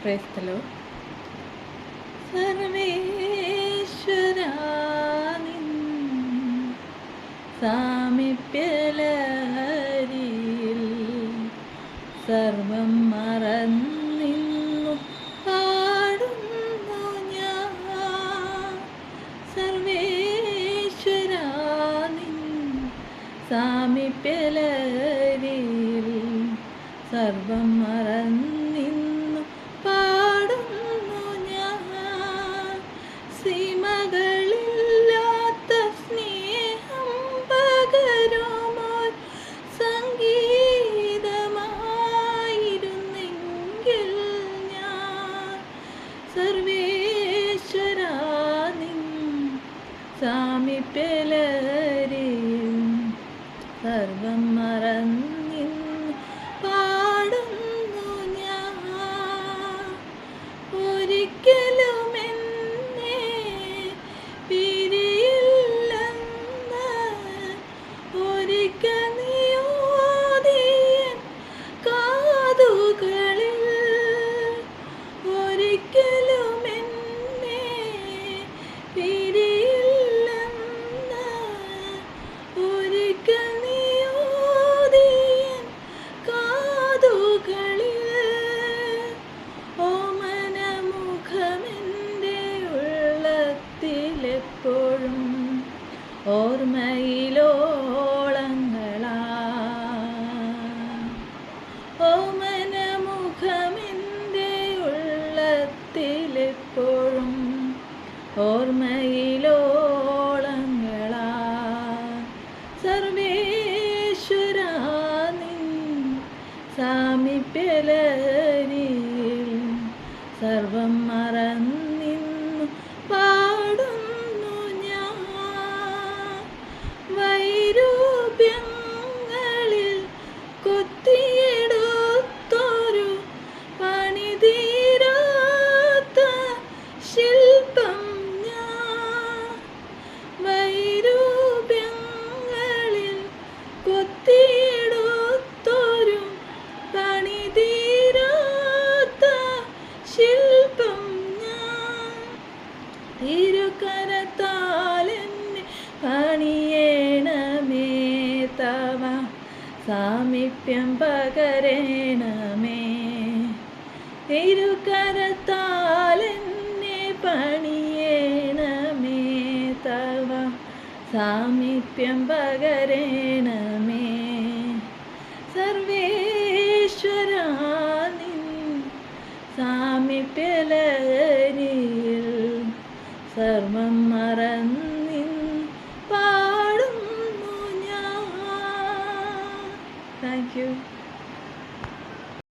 Praise the Lord. സർവേശ്വരാ നിൻ സാമീപ്യലഹരിയിൽ സർവം മറന്നിന്നു പാടുന്നു ഞാൻ. സർവേശ്വരാ നിൻ സാമീപ്യലഹരിയിൽ സർവം മറന്നിന്നു പാടുന്നു ഞാൻ. സീമകളില്ലാത്ത സ്നേഹം പകരുമോർ സംഗീതമായിരുന്നെങ്കിൽ ഞാൻ. സർവേശ്വരാ നിൻ സാമീപ്യലഹരിയിൽ സർവം മറന്നിന്നു പാടുന്നു ഞാൻ. ഒരിക്കലും എന്നെ പിരിയില്ലെന്ന് ഒരിക്കൽ നീ ഓതിയെൻ കാതുകളിൽ. ഒരിക്കലും എന്നെ പിരിയില്ലെന്ന് ഒരിക്കൽ നീ ഓതിയെൻ കാതുകളിൽ. ഓമനമുഖമെൻ്റെ ഉള്ളത്തിലെപ്പോഴും ഓർമ്മയിലോളങ്ങളാ. ഓമനമുഖമെൻ്റെ ഉള്ളത്തിലെപ്പോഴും ഓർമ്മയിലോളങ്ങളാ. സർവേശ്വരാ നിൻ സാമീപ്യലഹരിയിൽ സർവം മറന്നിന്നു പാടുന്നു ഞാൻ. വൈരൂപ്യങ്ങളിൽ കൊത്തിയെടുത്തൊരു പണിതീരാത്ത ശില്പം ഞാൻ. വൈരൂപ്യങ്ങളിൽ കൊത്തിയെടുത്തൊരു പണിതീരാത്ത ശില്പം ഞാൻ. തിരുകരത്താൽ എന്നെ പണിയേണമേ, തവ സാമീപ്യം പകരേണമേ. തിരുകരത്താൽ എന്നെ പണിയേണമേ, തവ സാമീപ്യം പകരേണമേ. സർവേശ്വരാ നിൻ സാമീപ്യലഹരിയിൽ സർവം മറന്നിന്നു പാടുന്നു ഞാൻ. Thank you.